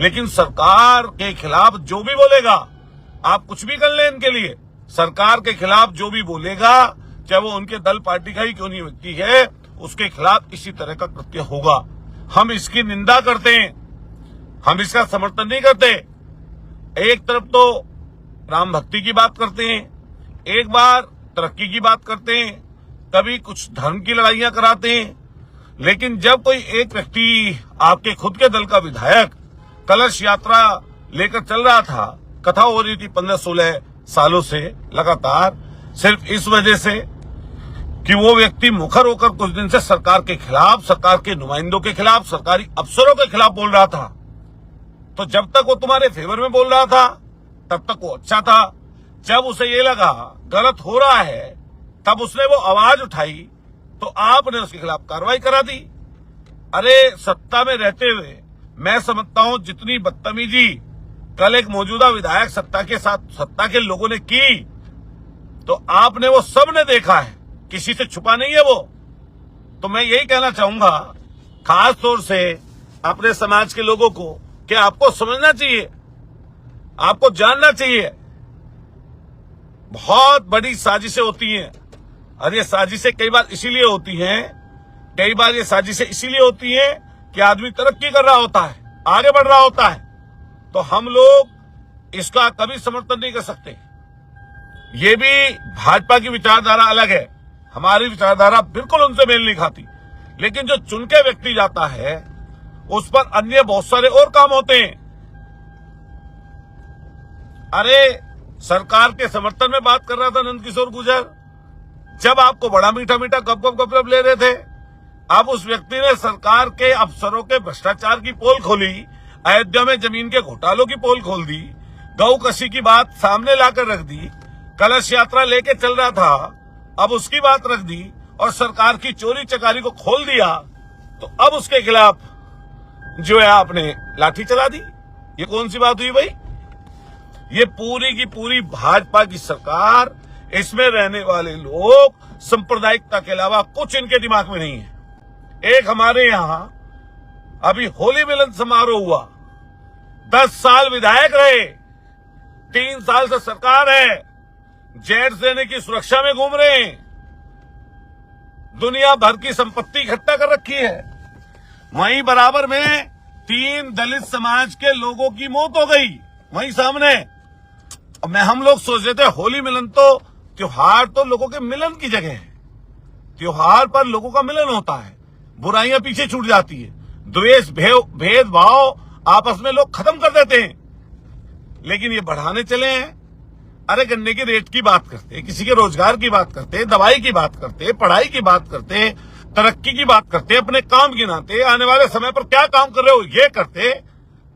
लेकिन सरकार के खिलाफ जो भी बोलेगा, आप कुछ भी कर लें इनके लिए, सरकार के खिलाफ जो भी बोलेगा, चाहे वो उनके दल पार्टी का ही क्यों नहीं व्यक्ति है, उसके खिलाफ इसी तरह का कृत्य होगा। हम इसकी निंदा करते हैं, हम इसका समर्थन नहीं करते। एक तरफ तो राम भक्ति की बात करते हैं, एक बार तरक्की की बात करते हैं, कभी कुछ धर्म की लड़ाइयां कराते हैं, लेकिन जब कोई एक व्यक्ति आपके खुद के दल का विधायक कलश यात्रा लेकर चल रहा था, कथा हो रही थी 15-16 सालों से लगातार, सिर्फ इस वजह से कि वो व्यक्ति मुखर होकर कुछ दिन से सरकार के खिलाफ, सरकार के नुमाइंदों के खिलाफ, सरकारी अफसरों के खिलाफ बोल रहा था। तो जब तक वो तुम्हारे फेवर में बोल रहा था तब तक वो अच्छा था। जब उसे ये लगा गलत हो रहा है, तब उसने वो आवाज उठाई तो आपने उसके खिलाफ कार्रवाई करा दी। अरे सत्ता में रहते हुए मैं समझता हूं जितनी बदतमीजी कल एक मौजूदा विधायक सत्ता के साथ सत्ता के लोगों ने की, तो आपने वो सब ने देखा है, किसी से छुपा नहीं है वो। तो मैं यही कहना चाहूंगा खास तौर से अपने समाज के लोगों को कि आपको समझना चाहिए, आपको जानना चाहिए, बहुत बड़ी साजिशें होती हैं। और ये साजिशें कई बार इसीलिए होती हैं, कई बार ये साजिशें इसीलिए होती हैं कि आदमी तरक्की कर रहा होता है, आगे बढ़ रहा होता है, तो हम लोग इसका कभी समर्थन नहीं कर सकते। ये भी भाजपा की विचारधारा अलग है, हमारी विचारधारा बिल्कुल उनसे मेल नहीं खाती, लेकिन जो चुन के व्यक्ति जाता है उस पर अन्य बहुत सारे और काम होते हैं। अरे सरकार के समर्थन में बात कर रहा था नंदकिशोर गुर्जर, जब आपको बड़ा मीठा मीठा गप ले रहे थे, अब उस व्यक्ति ने सरकार के अफसरों के भ्रष्टाचार की पोल खोली, अयोध्या में जमीन के घोटालों की पोल खोल दी, गौ कशी की बात सामने लाकर रख दी, कलश यात्रा लेके चल रहा था अब उसकी बात रख दी, और सरकार की चोरी चकारी को खोल दिया, तो अब उसके खिलाफ जो है आपने लाठी चला दी। ये कौन सी बात हुई भाई? ये पूरी की पूरी भाजपा की सरकार, इसमें रहने वाले लोग सांप्रदायिकता के अलावा कुछ इनके दिमाग में नहीं है। एक हमारे यहां अभी होली मिलन समारोह हुआ, 10 साल विधायक रहे, 3 साल से सरकार है, जेट सेना की सुरक्षा में घूम रहे हैं, दुनिया भर की संपत्ति इकट्ठा कर रखी है, वहीं बराबर में 3 दलित समाज के लोगों की मौत हो गई वहीं सामने। हम लोग सोच रहे थे होली मिलन तो त्योहार तो लोगों के मिलन की जगह है, त्योहार पर लोगों का मिलन होता है, बुराइयां पीछे छूट जाती है, द्वेष भेदभाव आपस में लोग खत्म कर देते हैं, लेकिन ये बढ़ाने चले हैं। अरे गन्ने के रेट की बात करते, किसी के रोजगार की बात करते, दवाई की बात करते, पढ़ाई की बात करते, तरक्की की बात करते, अपने काम गिनाते, आने वाले समय पर क्या काम कर रहे हो ये करते,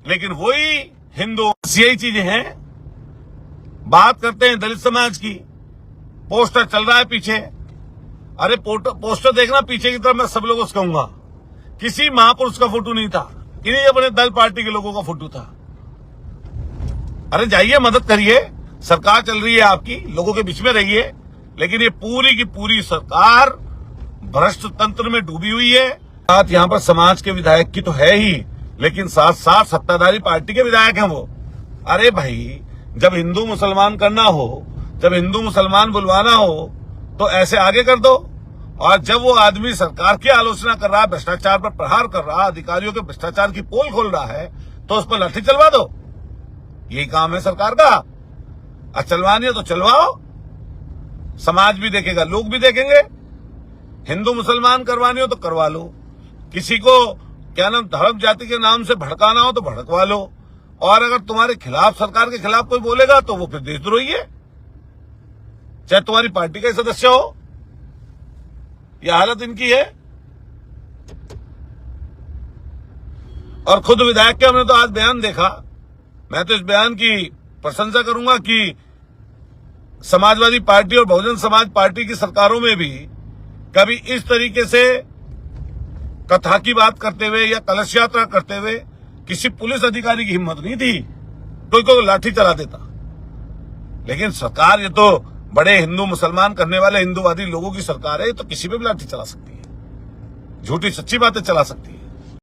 लेकिन वही हिंदू यही चीजें हैं। बात करते हैं दलित समाज की, पोस्टर चल रहा है पीछे। अरे पोस्टर देखना पीछे की तरफ, मैं सब लोगों से कहूंगा किसी महापुरुष का फोटो नहीं था, इन्हीं अपने दल पार्टी के लोगों का फोटो था। अरे जाइए मदद करिए, सरकार चल रही है आपकी, लोगों के बीच में रहिए, लेकिन ये पूरी की पूरी सरकार भ्रष्ट तंत्र में डूबी हुई है। बात यहाँ पर समाज के विधायक की तो है ही, लेकिन साथ साथ सत्ताधारी पार्टी के विधायक हैं वो। अरे भाई जब हिंदू मुसलमान करना हो, जब हिंदू मुसलमान बुलवाना हो तो ऐसे आगे कर दो, और जब वो आदमी सरकार की आलोचना कर रहा है, भ्रष्टाचार पर प्रहार कर रहा है, अधिकारियों के भ्रष्टाचार की पोल खोल रहा है, तो उस पर लाठी चलवा दो। यही काम है सरकार का। चलवानी है तो चलवाओ, समाज भी देखेगा, लोग भी देखेंगे। हिंदू मुसलमान करवानी हो तो करवा लो, किसी को क्या नाम धर्म जाति के नाम से भड़काना हो तो भड़कवा लो, और अगर तुम्हारे खिलाफ, सरकार के खिलाफ कोई बोलेगा तो वो फिर देशद्रोही है, चाहे तुम्हारी पार्टी का सदस्य हो। यह हालत इनकी है। और खुद विधायक के हमने तो आज बयान देखा, मैं तो इस बयान की प्रशंसा करूंगा कि समाजवादी पार्टी और बहुजन समाज पार्टी की सरकारों में भी कभी इस तरीके से कथा की बात करते हुए या कलश यात्रा करते हुए किसी पुलिस अधिकारी की हिम्मत नहीं थी। कोई लाठी चला देता, लेकिन सरकार ये तो बड़े हिंदू मुसलमान करने वाले हिंदूवादी लोगों की सरकार है, तो किसी पे भी लाठी चला सकती है, झूठी सच्ची बातें चला सकती है।